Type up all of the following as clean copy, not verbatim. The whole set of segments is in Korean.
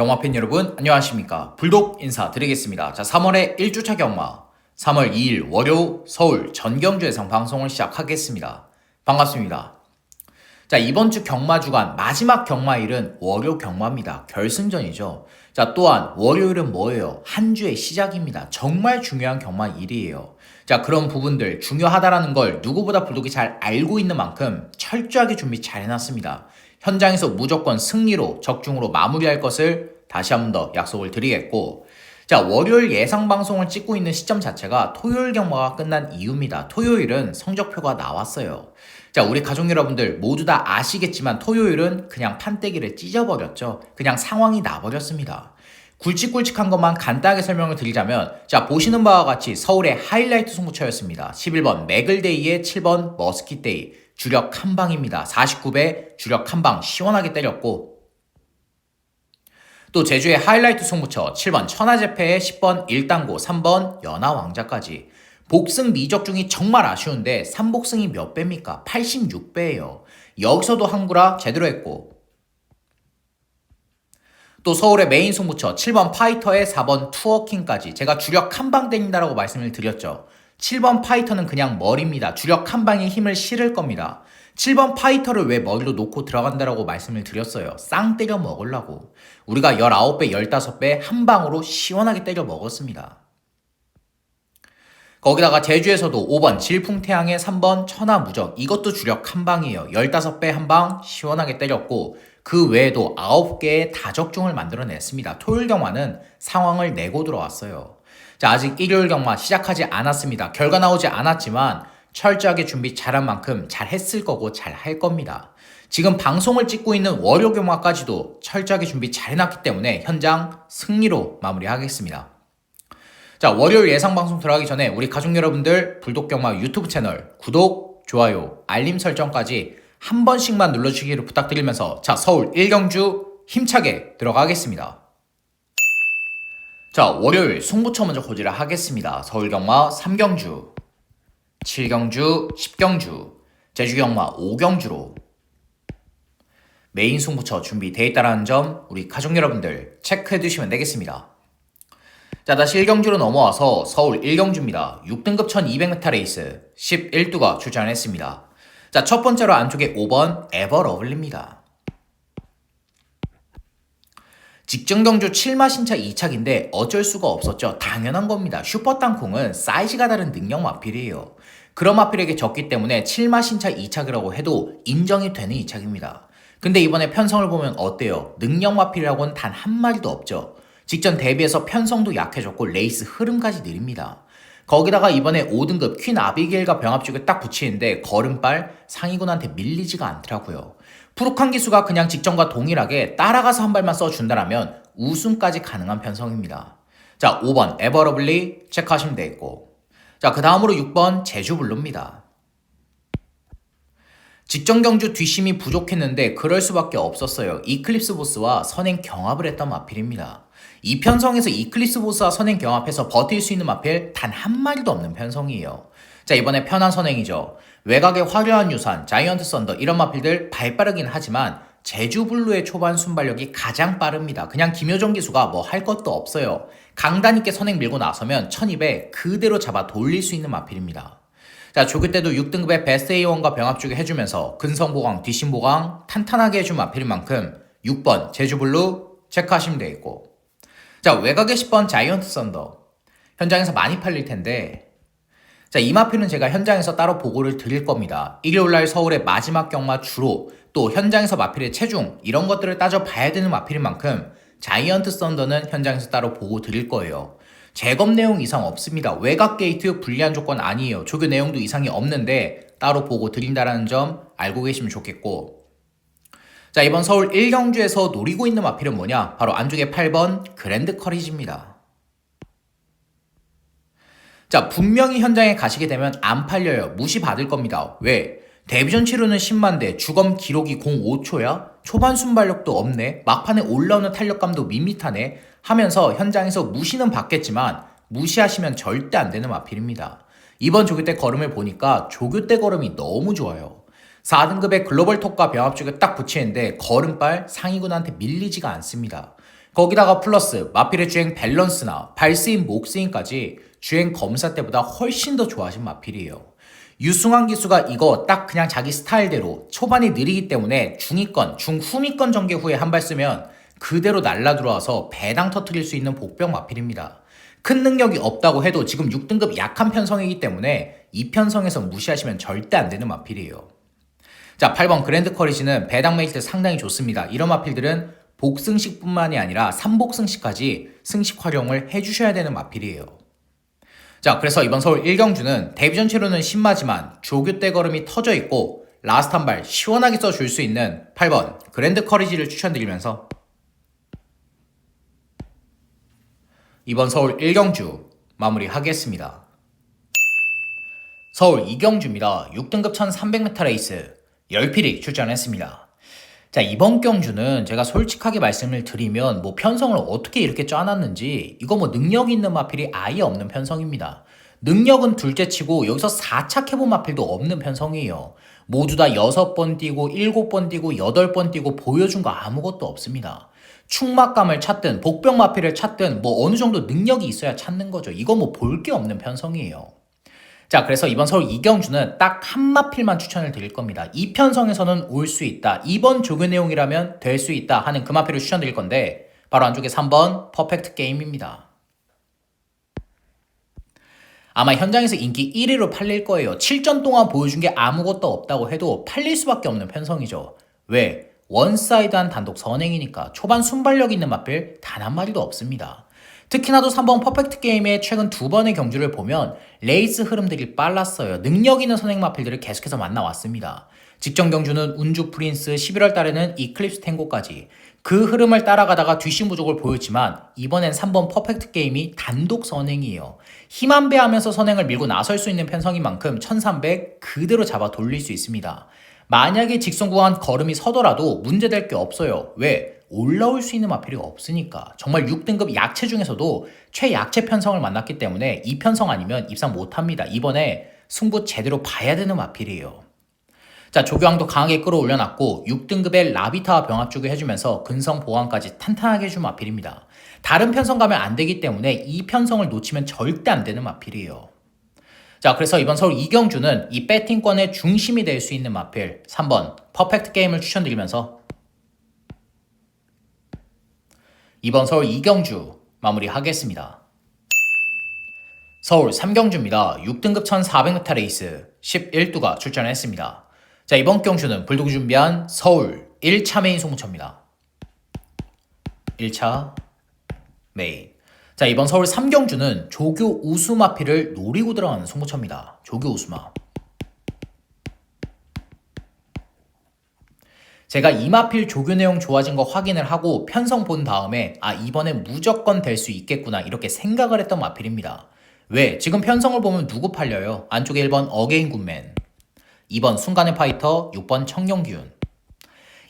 경마팬 여러분 안녕하십니까. 불독 인사드리겠습니다. 자, 3월의 1주차 경마 3월 2일 월요 서울 전경주 예상 방송을 시작하겠습니다. 반갑습니다. 자, 이번 주 경마 주간 마지막 경마일은 월요 경마입니다. 결승전이죠. 자, 또한 월요일은 뭐예요? 한 주의 시작입니다. 정말 중요한 경마일이에요. 자, 그런 부분들 중요하다라는 걸 누구보다 불독이 잘 알고 있는 만큼 철저하게 준비 잘 해놨습니다. 현장에서 무조건 승리로 적중으로 마무리할 것을 다시 한 번 더 약속을 드리겠고, 자, 월요일 예상 방송을 찍고 있는 시점 자체가 토요일 경마가 끝난 이유입니다. 토요일은 성적표가 나왔어요. 자, 우리 가족 여러분들 모두 다 아시겠지만 토요일은 그냥 판때기를 찢어버렸죠. 그냥 상황이 나버렸습니다. 굵직굵직한 것만 간단하게 설명을 드리자면, 자, 보시는 바와 같이 서울의 하이라이트 승부처였습니다. 11번 매글데이에 7번 머스킷데이 주력 한 방입니다. 49배 주력 한 방 시원하게 때렸고, 또 제주의 하이라이트 승부처 7번 천하제패에 10번 일당고 3번 연하왕자까지 복승 미적중이 정말 아쉬운데 3복승이 몇 배입니까? 86배예요. 여기서도 한구라 제대로 했고, 또 서울의 메인 승부처 7번 파이터에 4번 투어킹까지 제가 주력 한 방 때린다라고 말씀을 드렸죠. 7번 파이터는 그냥 머리입니다. 주력 한 방에 힘을 실을 겁니다. 7번 파이터를 왜 머리로 놓고 들어간다라고 말씀을 드렸어요. 쌍 때려 먹으려고. 우리가 19배, 15배 한 방으로 시원하게 때려 먹었습니다. 거기다가 제주에서도 5번 질풍태양에 3번 천하무적, 이것도 주력 한 방이에요. 15배 한 방 시원하게 때렸고, 그 외에도 9개의 다적중을 만들어냈습니다. 토요일 경마는 상황을 내고 들어왔어요. 자, 아직 일요일 경마 시작하지 않았습니다. 결과 나오지 않았지만 철저하게 준비 잘한 만큼 잘했을 거고 잘할 겁니다. 지금 방송을 찍고 있는 월요 경마까지도 철저하게 준비 잘 해놨기 때문에 현장 승리로 마무리하겠습니다. 자, 월요일 예상 방송 들어가기 전에 우리 가족 여러분들 불독경마 유튜브 채널 구독, 좋아요, 알림 설정까지 한 번씩만 눌러주시기를 부탁드리면서, 자, 서울 1경주 힘차게 들어가겠습니다. 자, 월요일 승부처 먼저 고지를 하겠습니다. 서울경마 3경주, 7경주, 10경주, 제주경마 5경주로 메인 승부처 준비되어 있다는 점 우리 가족 여러분들 체크해 두시면 되겠습니다. 자, 다시 1경주로 넘어와서 서울 1경주입니다. 6등급 1200m 레이스 11두가 출전했습니다. 자, 첫 번째로 안쪽에 5번 에버러블리입니다. 직전경주 7마 신차 2착인데 어쩔 수가 없었죠. 당연한 겁니다. 슈퍼땅콩은 사이즈가 다른 능력 마필이에요. 그런 마필에게 졌기 때문에 7마 신차 2착이라고 해도 인정이 되는 2착입니다. 근데 이번에 편성을 보면 어때요? 능력 마필이라고는 단 한 마리도 없죠. 직전 대비해서 편성도 약해졌고 레이스 흐름까지 느립니다. 거기다가 이번에 5등급 퀸 아비게일과 병합 쪽에 딱 붙이는데 걸음발 상위군한테 밀리지가 않더라고요. 푸르칸 기수가 그냥 직전과 동일하게 따라가서 한 발만 써준다라면 우승까지 가능한 편성입니다. 자, 5번 에버러블리 체크하시면 되겠고, 자, 그 다음으로 6번 제주블루입니다. 직전 경주 뒷심이 부족했는데 그럴 수밖에 없었어요. 이클립스 보스와 선행 경합을 했던 마필입니다. 이 편성에서 이클립스 보스와 선행 경합해서 버틸 수 있는 마필 단 한 마리도 없는 편성이에요. 자, 이번에 편한 선행이죠. 외곽의 화려한 유산, 자이언트 썬더 이런 마필들 발빠르긴 하지만 제주블루의 초반 순발력이 가장 빠릅니다. 그냥 김효정 기수가 뭐 할 것도 없어요. 강단 있게 선행 밀고 나서면 1200 그대로 잡아 돌릴 수 있는 마필입니다. 자, 조교 때도 6등급의 베스트 A1과 병합 주기 해주면서 근성보강, 뒷심보강 탄탄하게 해준 마필인 만큼 6번 제주블루 체크하시면 되겠고, 자, 외곽의 10번 자이언트 썬더 현장에서 많이 팔릴 텐데, 자, 이 마필은 제가 현장에서 따로 보고를 드릴 겁니다. 일요일날 서울의 마지막 경마 주로 또 현장에서 마필의 체중 이런 것들을 따져봐야 되는 마필인 만큼 자이언트 썬더는 현장에서 따로 보고 드릴 거예요. 재검 내용 이상 없습니다. 외곽 게이트 불리한 조건 아니에요. 조교 내용도 이상이 없는데 따로 보고 드린다는 점 알고 계시면 좋겠고, 자, 이번 서울 1경주에서 노리고 있는 마필은 뭐냐? 바로 안쪽에 8번 그랜드 커리지입니다. 자, 분명히 현장에 가시게 되면 안 팔려요. 무시받을 겁니다. 왜? 데뷔전 치료는 10만대, 주검 기록이 05초야? 초반 순발력도 없네? 막판에 올라오는 탄력감도 밋밋하네? 하면서 현장에서 무시는 받겠지만 무시하시면 절대 안 되는 마필입니다. 이번 조교 때 걸음을 보니까 조교 때 걸음이 너무 좋아요. 4등급의 글로벌 톱과 병합 쪽에 딱 붙이는데 걸음발 상위군한테 밀리지가 않습니다. 거기다가 플러스 마필의 주행 밸런스나 발스인 목스인까지 주행 검사 때보다 훨씬 더 좋아진 마필이에요. 유승환 기수가 이거 딱 그냥 자기 스타일대로 초반이 느리기 때문에 중위권, 중후미권 전개 후에 한 발 쓰면 그대로 날라 들어와서 배당 터뜨릴 수 있는 복병 마필입니다. 큰 능력이 없다고 해도 지금 6등급 약한 편성이기 때문에 이 편성에서 무시하시면 절대 안 되는 마필이에요. 자, 8번 그랜드 커리지는 배당 메이트 상당히 좋습니다. 이런 마필들은 복승식뿐만이 아니라 3복승식까지 승식 활용을 해주셔야 되는 마필이에요. 자, 그래서 이번 서울 1경주는 데뷔 전체로는 신마지만 조교 때 걸음이 터져 있고 라스트 한 발 시원하게 써줄 수 있는 8번 그랜드 커리지를 추천드리면서 이번 서울 1경주 마무리하겠습니다. 서울 2경주입니다. 6등급 1300m 레이스 10필이 출전했습니다. 자, 이번 경주는 제가 솔직하게 말씀을 드리면 편성을 어떻게 이렇게 짜놨는지 이거 능력 있는 마필이 아예 없는 편성입니다. 능력은 둘째치고 여기서 4차 해본 마필도 없는 편성이에요. 모두 다 6번 뛰고 7번 뛰고 8번 뛰고 보여준 거 아무것도 없습니다. 충막감을 찾든 복병 마필을 찾든 어느 정도 능력이 있어야 찾는 거죠. 이거 볼 게 없는 편성이에요. 자, 그래서 이번 서울 2경주는 딱 한 마필만 추천을 드릴 겁니다. 이 편성에서는 올 수 있다. 이번 조교 내용이라면 될 수 있다 하는 그 마필을 추천드릴 건데 바로 안쪽에 3번 퍼펙트 게임입니다. 아마 현장에서 인기 1위로 팔릴 거예요. 7전 동안 보여준 게 아무것도 없다고 해도 팔릴 수밖에 없는 편성이죠. 왜? 원사이드한 단독 선행이니까 초반 순발력 있는 마필 단 한 마리도 없습니다. 특히나도 3번 퍼펙트 게임의 최근 2번의 경주를 보면 레이스 흐름들이 빨랐어요. 능력 있는 선행 마필들을 계속해서 만나왔습니다. 직전 경주는 운주 프린스, 11월 달에는 이클립스 탱고까지 그 흐름을 따라가다가 뒷심 부족을 보였지만 이번엔 3번 퍼펙트 게임이 단독 선행이에요. 힘안배하면서 선행을 밀고 나설 수 있는 편성인 만큼 1300 그대로 잡아 돌릴 수 있습니다. 만약에 직선 구간 걸음이 서더라도 문제될 게 없어요. 왜? 올라올 수 있는 마필이 없으니까. 정말 6등급 약체 중에서도 최약체 편성을 만났기 때문에 이 편성 아니면 입상 못합니다. 이번에 승부 제대로 봐야 되는 마필이에요. 자, 조교왕도 강하게 끌어올려놨고 6등급의 라비타와 병합주기 해주면서 근성 보완까지 탄탄하게 해준 마필입니다. 다른 편성 가면 안 되기 때문에 이 편성을 놓치면 절대 안 되는 마필이에요. 자, 그래서 이번 서울 2경주는 이 배팅권의 중심이 될 수 있는 마필 3번 퍼펙트 게임을 추천드리면서 이번 서울 2경주 마무리하겠습니다. 서울 3경주입니다. 6등급 1400m 레이스 11두가 출전했습니다. 자, 이번 경주는 불독이 준비한 서울 1차 메인 송무처입니다. 1차 메인. 자, 이번 서울 3경주는 조교 우수마필을 노리고 들어가는 송무처입니다. 조교 우수마. 제가 이마필 조교 내용 좋아진 거 확인을 하고 편성 본 다음에 이번엔 무조건 될 수 있겠구나 이렇게 생각을 했던 마필입니다. 왜? 지금 편성을 보면 누구 팔려요? 안쪽에 1번 어게인 굿맨, 2번 순간의 파이터, 6번 청룡기운.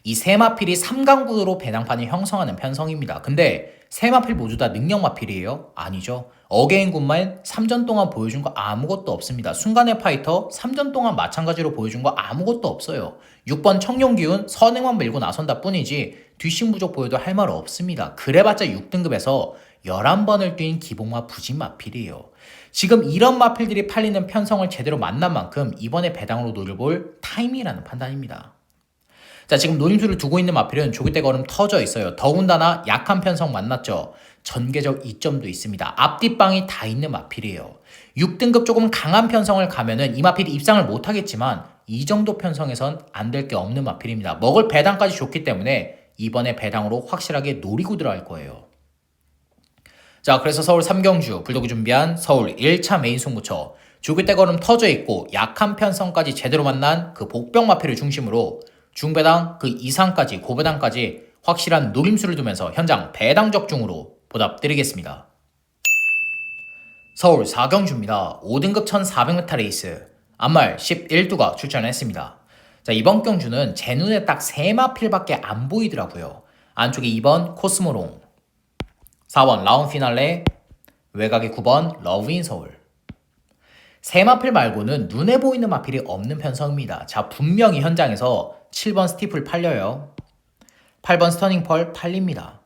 이 세 마필이 3강구도로 배당판을 형성하는 편성입니다. 근데 세 마필 모두 다 능력 마필이에요? 아니죠. 어게인 굿맨 3전 동안 보여준 거 아무것도 없습니다. 순간의 파이터 3전 동안 마찬가지로 보여준 거 아무것도 없어요. 6번 청룡기운 선행만 밀고 나선다 뿐이지 뒷심 부족 보여도 할 말 없습니다. 그래봤자 6등급에서 11번을 뛴 기복마 부진 마필이에요. 지금 이런 마필들이 팔리는 편성을 제대로 만난 만큼 이번에 배당으로 노려볼 타임이라는 판단입니다. 자, 지금 노림수를 두고 있는 마필은 조기대 걸음 터져 있어요. 더군다나 약한 편성 만났죠. 전개적 이점도 있습니다. 앞뒷방이 다 있는 마필이에요. 6등급 조금 강한 편성을 가면은 이 마필이 입상을 못하겠지만 이 정도 편성에선 안 될 게 없는 마필입니다. 먹을 배당까지 좋기 때문에 이번에 배당으로 확실하게 노리고 들어갈 거예요. 자, 그래서 서울 3경주 불독이 준비한 서울 1차 메인 송무처 조기대 걸음 터져 있고 약한 편성까지 제대로 만난 그 복병 마필을 중심으로 중배당 그 이상까지 고배당까지 확실한 노림수를 두면서 현장 배당 적중으로 보답드리겠습니다. 서울 4경주입니다. 5등급 1400m 레이스 암말 11두가 출전했습니다. 자, 이번 경주는 제 눈에 딱 3마필밖에 안 보이더라고요. 안쪽에 2번 코스모롱, 4번 라운 피날레, 외곽에 9번 러브인 서울. 3마필 말고는 눈에 보이는 마필이 없는 편성입니다. 자, 분명히 현장에서 7번 스티플 팔려요. 8번 스터닝 펄 팔립니다.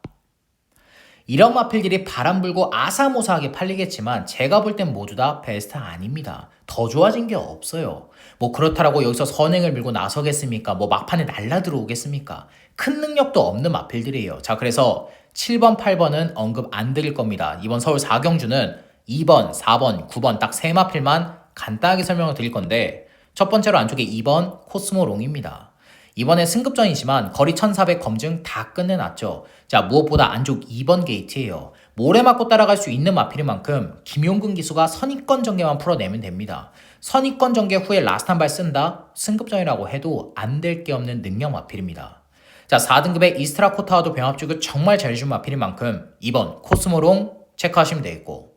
이런 마필들이 바람 불고 아사모사하게 팔리겠지만 제가 볼 땐 모두 다 베스트 아닙니다. 더 좋아진 게 없어요. 뭐 그렇다라고 여기서 선행을 밀고 나서겠습니까? 뭐 막판에 날라 들어오겠습니까? 큰 능력도 없는 마필들이에요. 자, 그래서 7번, 8번은 언급 안 드릴 겁니다. 이번 서울 4경주는 2번, 4번, 9번 딱 세 마필만 간단하게 설명을 드릴 건데 첫 번째로 안쪽에 2번 코스모롱입니다. 이번에 승급전이지만 거리 1400 검증 다 끝내놨죠. 자, 무엇보다 안쪽 2번 게이트예요. 모래 맞고 따라갈 수 있는 마필인 만큼 김용근 기수가 선입권 전개만 풀어내면 됩니다. 선입권 전개 후에 라스트 한 발 쓴다? 승급전이라고 해도 안 될 게 없는 능력 마필입니다. 자, 4등급의 이스트라 코타와도 병합죽을 정말 잘해준 마필인 만큼 2번 코스모롱 체크하시면 되겠고,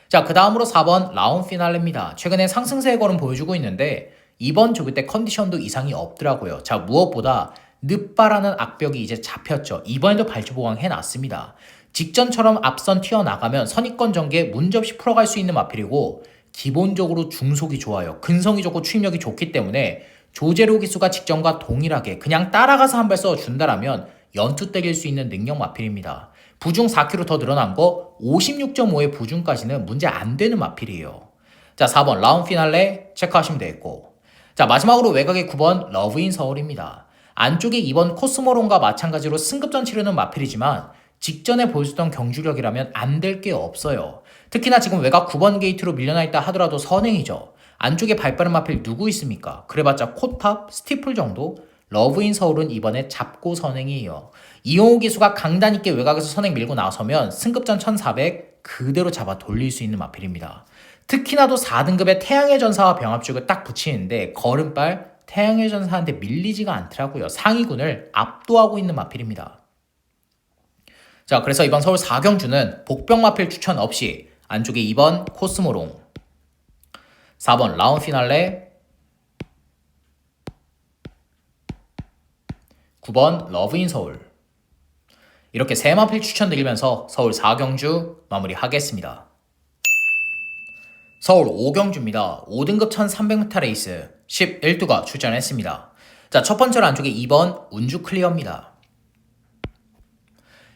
자, 그 다음으로 4번 라운 피날레입니다. 최근에 상승세의 걸음 보여주고 있는데 이번 조기 때 컨디션도 이상이 없더라고요. 자, 무엇보다 늦바라는 악벽이 이제 잡혔죠. 이번에도 발주 보강 해놨습니다. 직전처럼 앞선 튀어나가면 선입권 전개 문제없이 풀어갈 수 있는 마필이고 기본적으로 중속이 좋아요. 근성이 좋고 추임력이 좋기 때문에 조제로 기수가 직전과 동일하게 그냥 따라가서 한 발 써준다라면 연투 때릴 수 있는 능력 마필입니다. 부중 4kg 더 늘어난 거 56.5의 부중까지는 문제 안 되는 마필이에요. 자, 4번 라운 피날레 체크하시면 되겠고, 자, 마지막으로 외곽의 9번 러브인 서울입니다. 안쪽에 2번 코스모론과 마찬가지로 승급전 치르는 마필이지만 직전에 보여줬던 경주력이라면 안 될 게 없어요. 특히나 지금 외곽 9번 게이트로 밀려나 있다 하더라도 선행이죠. 안쪽에 발빠른 마필 누구 있습니까? 그래봤자 코탑, 스티플 정도? 러브인 서울은 이번에 잡고 선행이에요. 이용호 기수가 강단 있게 외곽에서 선행 밀고 나서면 승급전 1400 그대로 잡아 돌릴 수 있는 마필입니다. 특히나도 4등급의 태양의 전사와 병합죽을 딱 붙이는데 걸음발 태양의 전사한테 밀리지가 않더라고요. 상위군을 압도하고 있는 마필입니다. 자, 그래서 이번 서울 4경주는 복병 마필 추천 없이 안쪽에 2번 코스모롱, 4번 라운 피날레, 9번 러브인 서울, 이렇게 세 마필 추천드리면서 서울 4경주 마무리하겠습니다. 서울 5경주입니다. 5등급 1300m 레이스 11두가 출전했습니다. 자, 첫 번째로 안쪽에 2번 운주 클리어입니다.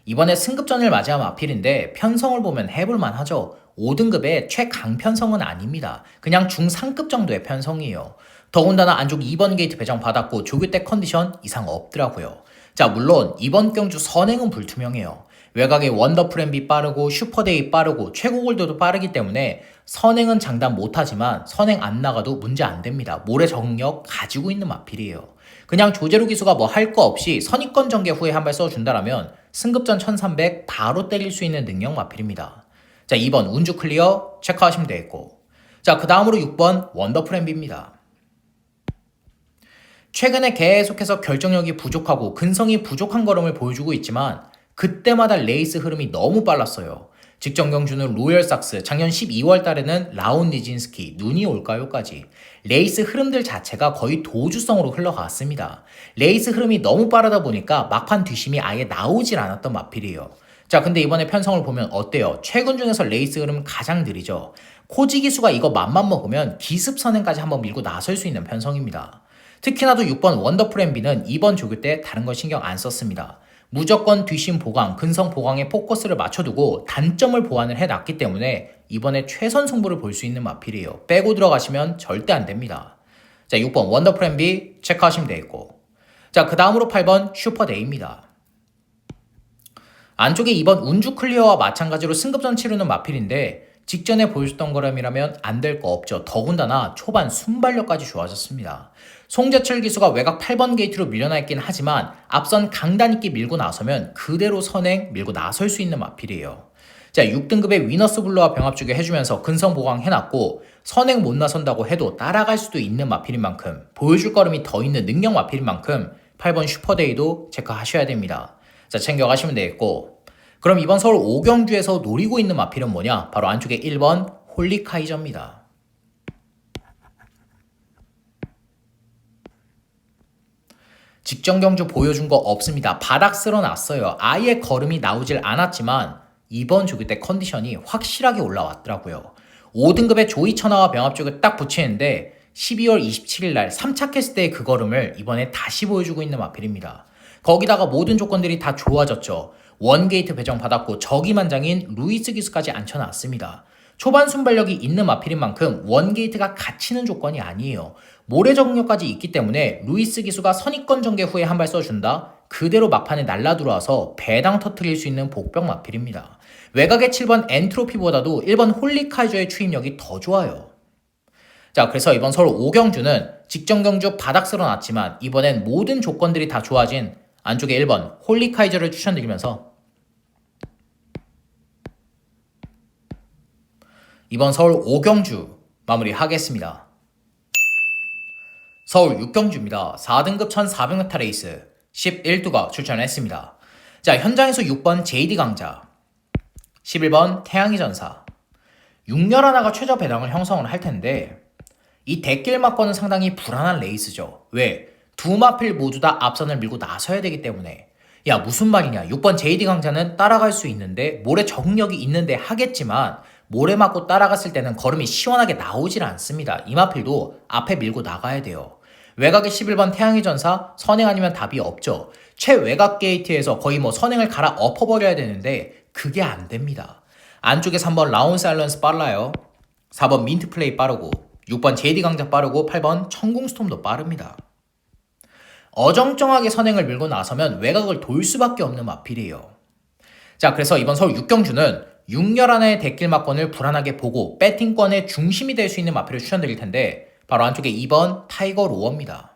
이번에 승급전을 맞이한 마필인데 편성을 보면 해볼만 하죠. 5등급의 최강편성은 아닙니다. 그냥 중상급 정도의 편성이에요. 더군다나 안쪽 2번 게이트 배정 받았고 조교 때 컨디션 이상 없더라고요. 자, 물론 이번 경주 선행은 불투명해요. 외곽에 원더풀 엠비 빠르고 슈퍼데이 빠르고 최고골드도 빠르기 때문에 선행은 장담 못하지만 선행 안 나가도 문제 안 됩니다. 모래 적응력 가지고 있는 마필이에요. 그냥 조제로 기수가 뭐 할 거 없이 선입권 전개 후에 한 발 써준다라면 승급전 1300 바로 때릴 수 있는 능력 마필입니다. 자, 2번 운주 클리어 체크하시면 되겠고, 자, 그 다음으로 6번 원더풀 엠비입니다. 최근에 계속해서 결정력이 부족하고 근성이 부족한 걸음을 보여주고 있지만 그때마다 레이스 흐름이 너무 빨랐어요. 직전 경주는 로열삭스, 작년 12월 달에는 라온 니진스키, 눈이 올까요까지 레이스 흐름들 자체가 거의 도주성으로 흘러갔습니다. 레이스 흐름이 너무 빠르다 보니까 막판 뒷심이 아예 나오질 않았던 마필이에요. 자, 근데 이번에 편성을 보면 어때요? 최근 중에서 레이스 흐름 가장 느리죠. 코지 기수가 이거 맘만 먹으면 기습 선행까지 한번 밀고 나설 수 있는 편성입니다. 특히나도 6번 원더풀 엠비는 이번 조교 때 다른 거 신경 안 썼습니다. 무조건 뒷심 보강, 근성 보강에 포커스를 맞춰두고 단점을 보완을 해놨기 때문에 이번에 최선 승부를 볼 수 있는 마필이에요. 빼고 들어가시면 절대 안 됩니다. 자, 6번 원더풀 엠비 체크하시면 되겠고, 자, 그 다음으로 8번 슈퍼데이입니다. 안쪽에 2번 운주 클리어와 마찬가지로 승급전 치르는 마필인데 직전에 보여줬던 거람이라면 안 될 거 없죠. 더군다나 초반 순발력까지 좋아졌습니다. 송재철 기수가 외곽 8번 게이트로 밀려나 있긴 하지만 앞선 강단 있게 밀고 나서면 그대로 선행 밀고 나설 수 있는 마필이에요. 자, 6등급의 위너스 블루와 병합주게 해주면서 근성 보강 해놨고 선행 못 나선다고 해도 따라갈 수도 있는 마필인 만큼 보여줄 걸음이 더 있는 능력 마필인 만큼 8번 슈퍼데이도 체크하셔야 됩니다. 자, 챙겨가시면 되겠고, 그럼 이번 서울 5경주에서 노리고 있는 마필은 뭐냐? 바로 안쪽에 1번 홀리카이저입니다. 직전 경주 보여준 거 없습니다. 바닥 쓸어놨어요. 아예 걸음이 나오질 않았지만 이번 조기 때 컨디션이 확실하게 올라왔더라고요. 5등급의 조이천하와 병합죽을 딱 붙이는데 12월 27일 날 3차 캐스트 때의 그 걸음을 이번에 다시 보여주고 있는 마필입니다. 거기다가 모든 조건들이 다 좋아졌죠. 원게이트 배정 받았고 저기만장인 루이스 기수까지 앉혀놨습니다. 초반 순발력이 있는 마필인 만큼 원게이트가 갇히는 조건이 아니에요. 모래 적응력까지 있기 때문에 루이스 기수가 선입권 전개 후에 한 발 써준다? 그대로 막판에 날라 들어와서 배당 터트릴 수 있는 복병 마필입니다. 외곽의 7번 엔트로피보다도 1번 홀리카이저의 추임력이 더 좋아요. 자, 그래서 이번 서울 5경주는 직전 경주 바닥 쓸어놨지만 이번엔 모든 조건들이 다 좋아진 안쪽에 1번 홀리카이저를 추천드리면서 이번 서울 5경주 마무리하겠습니다. 서울 6경주입니다. 4등급 1400m 레이스 11두가 출전했습니다. 자, 현장에서 6번 JD 강자, 11번 태양의 전사, 6열 하나가 최저 배당을 형성을 할 텐데 이 대길 막권은 상당히 불안한 레이스죠. 왜? 두 마필 모두 다 앞선을 밀고 나서야 되기 때문에. 야, 무슨 말이냐. 6번 JD 강자는 따라갈 수 있는데 모래 적응력이 있는데 하겠지만 모래 맞고 따라갔을 때는 걸음이 시원하게 나오질 않습니다. 이 마필도 앞에 밀고 나가야 돼요. 외곽의 11번 태양의 전사 선행 아니면 답이 없죠. 최외곽 게이트에서 거의 선행을 갈아 엎어버려야 되는데 그게 안 됩니다. 안쪽에 3번 라운 사일런스 빨라요. 4번 민트 플레이 빠르고 6번 JD 강자 빠르고 8번 천궁스톰도 빠릅니다. 어정쩡하게 선행을 밀고 나서면 외곽을 돌 수밖에 없는 마필이에요. 자, 그래서 이번 서울 6경주는 6열 하나의 대길 막권을 불안하게 보고 배팅권의 중심이 될 수 있는 마필을 추천드릴 텐데 바로 안쪽에 2번 타이거 로어입니다.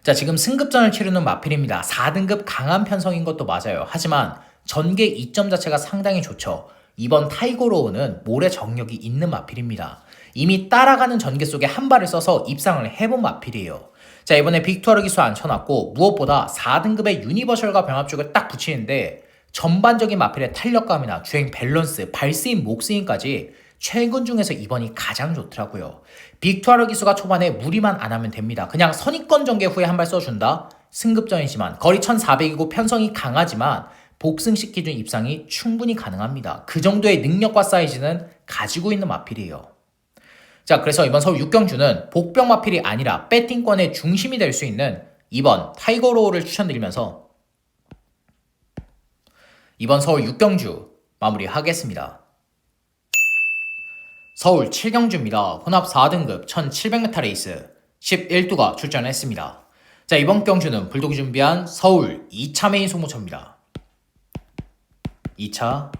자, 지금 승급전을 치르는 마필입니다. 4등급 강한 편성인 것도 맞아요. 하지만 전개 2점 자체가 상당히 좋죠. 이번 타이거 로우는 모래 정력이 있는 마필입니다. 이미 따라가는 전개 속에 한 발을 써서 입상을 해본 마필이에요. 자, 이번에 빅투어르 기수 앉혀놨고 무엇보다 4등급의 유니버셜과 병합 쪽을 딱 붙이는데 전반적인 마필의 탄력감이나 주행 밸런스, 발스임, 목스임까지 최근 중에서 이번이 가장 좋더라고요. 빅투어르 기수가 초반에 무리만 안 하면 됩니다. 그냥 선입권 전개 후에 한 발 써준다? 승급전이지만 거리 1400이고 편성이 강하지만 복승식 기준 입상이 충분히 가능합니다. 그 정도의 능력과 사이즈는 가지고 있는 마필이에요. 자, 그래서 이번 서울 6경주는 복병 마필이 아니라 배팅권의 중심이 될 수 있는 2번 타이거 로우를 추천드리면서 이번 서울 6경주 마무리하겠습니다. 서울 7경주입니다. 혼합 4등급 1700m 레이스 11두가 출전했습니다. 자, 이번 경주는 불독이 준비한 서울 2차 메인 소모처입니다. 2차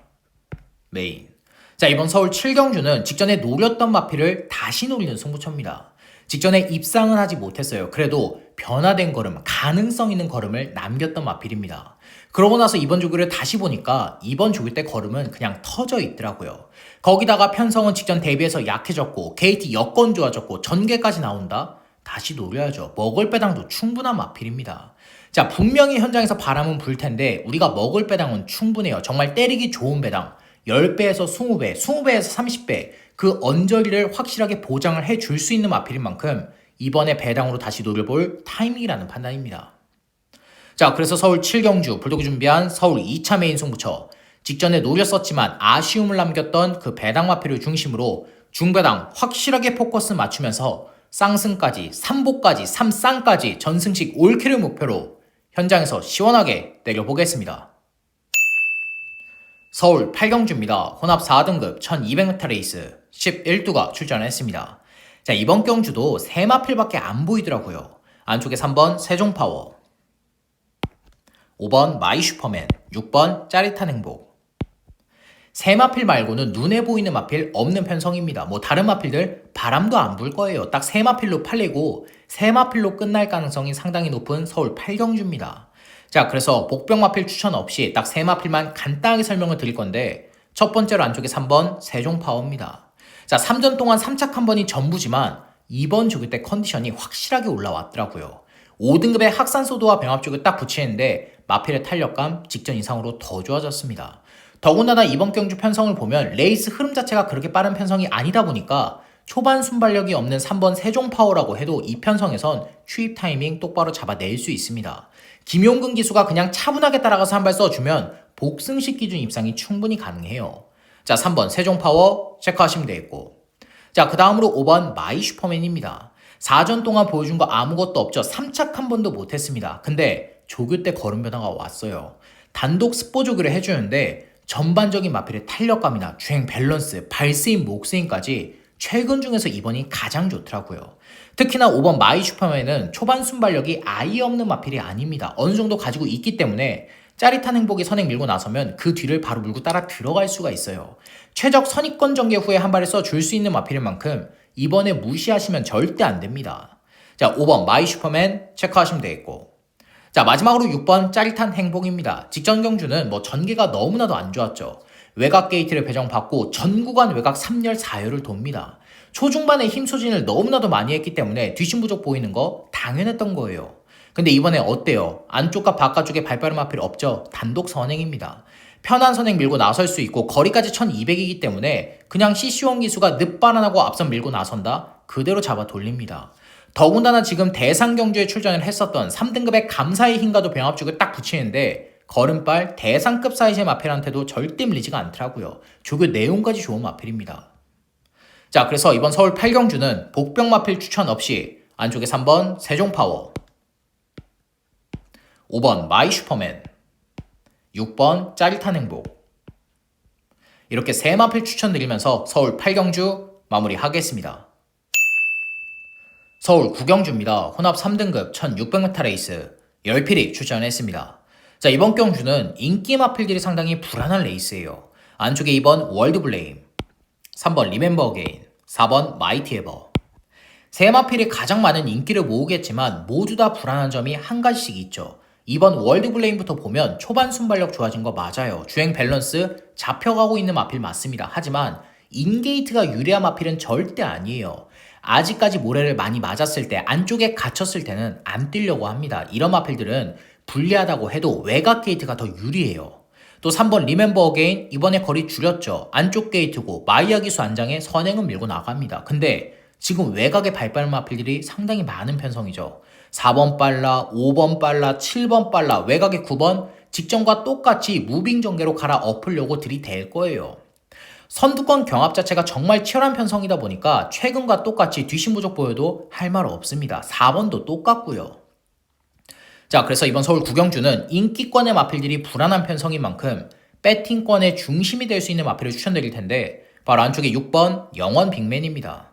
메인. 자, 이번 서울 7경주는 직전에 노렸던 마필을 다시 노리는 승부처입니다. 직전에 입상은 하지 못했어요. 그래도 변화된 걸음, 가능성 있는 걸음을 남겼던 마필입니다. 그러고 나서 이번 조기를 다시 보니까 이번 조기 때 걸음은 그냥 터져 있더라고요. 거기다가 편성은 직전 대비해서 약해졌고 게이트 여건 좋아졌고 전개까지 나온다? 다시 노려야죠. 먹을 배당도 충분한 마필입니다. 자, 분명히 현장에서 바람은 불 텐데 우리가 먹을 배당은 충분해요. 정말 때리기 좋은 배당. 10배에서 20배, 20배에서 30배 그 언저리를 확실하게 보장을 해줄 수 있는 마필인 만큼 이번에 배당으로 다시 노려볼 타이밍이라는 판단입니다. 자, 그래서 서울 7경주 불독이 준비한 서울 2차 메인 승부처 직전에 노렸었지만 아쉬움을 남겼던 그 배당 마필을 중심으로 중배당 확실하게 포커스 맞추면서 쌍승까지 3보까지 3쌍까지 전승식 올킬을 목표로 현장에서 시원하게 때려보겠습니다. 서울 8경주입니다. 혼합 4등급 1200m 레이스 11두가 출전했습니다. 자, 이번 경주도 3마필밖에 안 보이더라고요. 안쪽에 3번 세종파워, 5번 마이슈퍼맨, 6번 짜릿한 행복. 3마필 말고는 눈에 보이는 마필 없는 편성입니다. 다른 마필들 바람도 안 불 거예요. 딱 3마필로 팔리고 3마필로 끝날 가능성이 상당히 높은 서울 8경주입니다. 자, 그래서 복병 마필 추천 없이 딱 3마필만 간단하게 설명을 드릴 건데 첫 번째로 안쪽에 3번 세종파워입니다. 자, 3전 동안 3착 한 번이 전부지만 이번 조기 때 컨디션이 확실하게 올라왔더라고요. 5등급의 학산소도와 병합 쪽을 딱 붙이는데 마필의 탄력감 직전 이상으로 더 좋아졌습니다. 더군다나 이번 경주 편성을 보면 레이스 흐름 자체가 그렇게 빠른 편성이 아니다 보니까 초반 순발력이 없는 3번 세종파워라고 해도 이 편성에선 추입 타이밍 똑바로 잡아낼 수 있습니다. 김용근 기수가 그냥 차분하게 따라가서 한 발 써주면 복승식 기준 입상이 충분히 가능해요. 자, 3번 세종파워 체크하시면 되겠고, 자, 그 다음으로 5번 마이 슈퍼맨입니다. 4전 동안 보여준 거 아무것도 없죠. 3착 한 번도 못했습니다. 근데 조교 때 걸음 변화가 왔어요. 단독 스포 조교를 해주는데 전반적인 마필의 탄력감이나 주행 밸런스, 발스임, 목스임까지 최근 중에서 이번이 가장 좋더라고요. 특히나 5번 마이 슈퍼맨은 초반 순발력이 아예 없는 마필이 아닙니다. 어느 정도 가지고 있기 때문에 짜릿한 행복이 선행 밀고 나서면 그 뒤를 바로 물고 따라 들어갈 수가 있어요. 최적 선입권 전개 후에 한 발을 써 줄 수 있는 마필인 만큼 이번에 무시하시면 절대 안 됩니다. 자, 5번 마이 슈퍼맨 체크하시면 되겠고, 자, 마지막으로 6번 짜릿한 행복입니다. 직전 경주는 전개가 너무나도 안 좋았죠. 외곽 게이트를 배정받고 전 구간 외곽 3열 4열을 돕니다. 초중반에 힘 소진을 너무나도 많이 했기 때문에 뒷심 부족 보이는 거 당연했던 거예요. 근데 이번에 어때요? 안쪽과 바깥쪽에 발빠름 마필 없죠? 단독 선행입니다. 편한 선행 밀고 나설 수 있고 거리까지 1200이기 때문에 그냥 CC1 기수가 늦바란하고 앞선 밀고 나선다? 그대로 잡아 돌립니다. 더군다나 지금 대상 경주에 출전을 했었던 3등급의 감사의 힘과도 병합죽을 딱 붙이는데 걸음발 대상급 사이즈의 마필한테도 절대 밀리지가 않더라고요. 조교 내용까지 좋은 마필입니다. 자, 그래서 이번 서울 8경주는 복병 마필 추천 없이 안쪽에 3번 세종파워, 5번 마이 슈퍼맨, 6번 짜릿한 행복, 이렇게 세 마필 추천드리면서 서울 8경주 마무리하겠습니다. 서울 9경주입니다. 혼합 3등급 1600m 레이스 10필이 출전했습니다. 자, 이번 경주는 인기 마필들이 상당히 불안한 레이스예요. 안쪽에 2번 월드블레임, 3번 리멤버 어게인, 4번 마이티 에버. 세 마필이 가장 많은 인기를 모으겠지만 모두 다 불안한 점이 한 가지씩 있죠. 2번 월드블레임부터 보면 초반 순발력 좋아진 거 맞아요. 주행 밸런스 잡혀가고 있는 마필 맞습니다. 하지만 인게이트가 유리한 마필은 절대 아니에요. 아직까지 모래를 많이 맞았을 때, 안쪽에 갇혔을 때는 안 뛰려고 합니다. 이런 마필들은 불리하다고 해도 외곽 게이트가 더 유리해요. 또 3번 리멤버 어게인, 이번에 거리 줄였죠. 안쪽 게이트고 마이야 기수 안장에 선행은 밀고 나갑니다. 근데 지금 외곽에 발빠른 마필들이 상당히 많은 편성이죠. 4번 빨라, 5번 빨라, 7번 빨라, 외곽에 9번 직전과 똑같이 무빙 전개로 갈아 엎으려고 들이댈 거예요. 선두권 경합 자체가 정말 치열한 편성이다 보니까 최근과 똑같이 뒷심 부족 보여도 할 말 없습니다. 4번도 똑같고요. 자, 그래서 이번 서울 9경주는 인기권의 마필들이 불안한 편성인 만큼 배팅권의 중심이 될 수 있는 마필을 추천드릴 텐데 바로 안쪽에 6번 영원 빅맨입니다.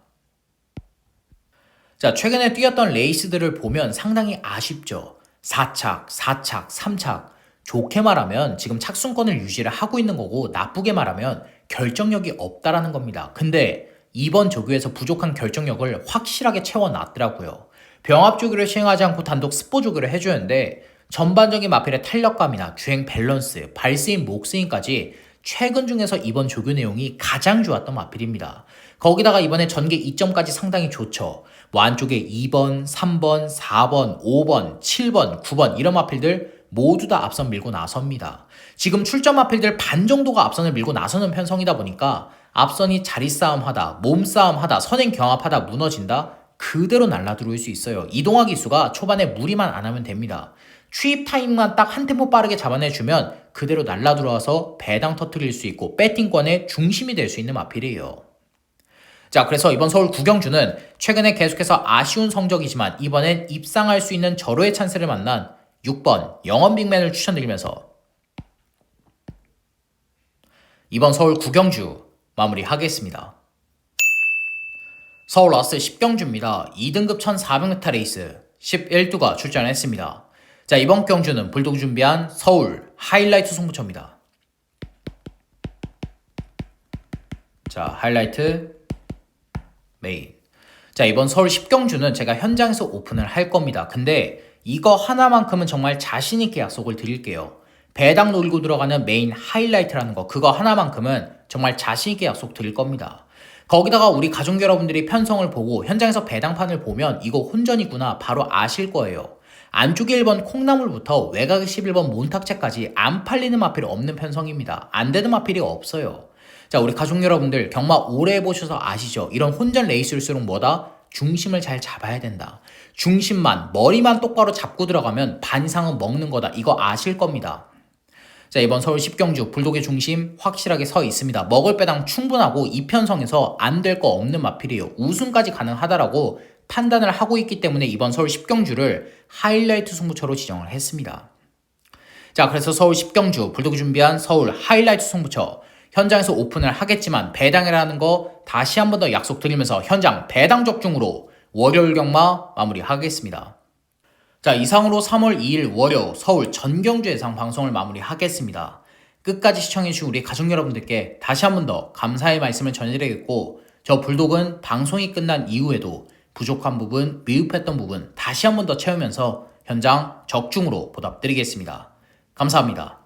자, 최근에 뛰었던 레이스들을 보면 상당히 아쉽죠. 4착, 4착, 3착. 좋게 말하면 지금 착순권을 유지를 하고 있는 거고 나쁘게 말하면 결정력이 없다라는 겁니다. 근데 이번 조교에서 부족한 결정력을 확실하게 채워놨더라고요. 병합 조교를 시행하지 않고 단독 스포 조교를 해주는데 전반적인 마필의 탄력감이나 주행 밸런스, 발스임, 목스임까지 최근 중에서 이번 조교 내용이 가장 좋았던 마필입니다. 거기다가 이번에 전개 2점까지 상당히 좋죠. 안쪽에 2번, 3번, 4번, 5번, 7번, 9번 이런 마필들 모두 다 앞선 밀고 나섭니다. 지금 출전 마필들 반 정도가 앞선을 밀고 나서는 편성이다 보니까 앞선이 자리 싸움하다, 몸싸움하다, 선행 경합하다 무너진다? 그대로 날라 들어올 수 있어요. 이동화 기수가 초반에 무리만 안 하면 됩니다. 추입 타임만 딱 한 템포 빠르게 잡아내주면 그대로 날라 들어와서 배당 터트릴 수 있고 배팅권의 중심이 될 수 있는 마필이에요. 자, 그래서 이번 서울 9경주는 최근에 계속해서 아쉬운 성적이지만 이번엔 입상할 수 있는 절호의 찬스를 만난 6번 영원 빅맨을 추천드리면서 이번 서울 9경주 마무리하겠습니다. 서울 라스 10경주입니다. 2등급 1400m 레이스 11두가 출전했습니다. 자, 이번 경주는 불독 준비한 서울 하이라이트 승부처입니다. 자, 하이라이트 메인. 자, 이번 서울 10경주는 제가 현장에서 오픈을 할 겁니다. 근데 이거 하나만큼은 정말 자신있게 약속을 드릴게요. 배당 노리고 들어가는 메인 하이라이트라는 거, 그거 하나만큼은 정말 자신있게 약속 드릴 겁니다. 거기다가 우리 가족 여러분들이 편성을 보고 현장에서 배당판을 보면 이거 혼전이구나 바로 아실 거예요. 안쪽에 1번 콩나물부터 외곽에 11번 몬탁체까지 안 팔리는 마필이 없는 편성입니다. 안 되는 마필이 없어요. 자, 우리 가족 여러분들 경마 오래 해보셔서 아시죠? 이런 혼전 레이스일수록 뭐다? 중심을 잘 잡아야 된다. 중심만, 머리만 똑바로 잡고 들어가면 반 이상은 먹는 거다. 이거 아실 겁니다. 자, 이번 서울 10경주 불독의 중심 확실하게 서 있습니다. 먹을 배당 충분하고 이편성에서 안 될 거 없는 마필이에요. 우승까지 가능하다라고 판단을 하고 있기 때문에 이번 서울 10경주를 하이라이트 승부처로 지정을 했습니다. 자, 그래서 서울 10경주 불독이 준비한 서울 하이라이트 승부처 현장에서 오픈을 하겠지만 배당이라는 거 다시 한 번 더 약속드리면서 현장 배당 적중으로 월요일 경마 마무리하겠습니다. 자, 이상으로 3월 2일 월요 서울 전경주 예상 방송을 마무리하겠습니다. 끝까지 시청해주신 우리 가족 여러분들께 다시 한 번 더 감사의 말씀을 전해드리겠고, 저 불독은 방송이 끝난 이후에도 부족한 부분, 미흡했던 부분 다시 한 번 더 채우면서 현장 적중으로 보답드리겠습니다. 감사합니다.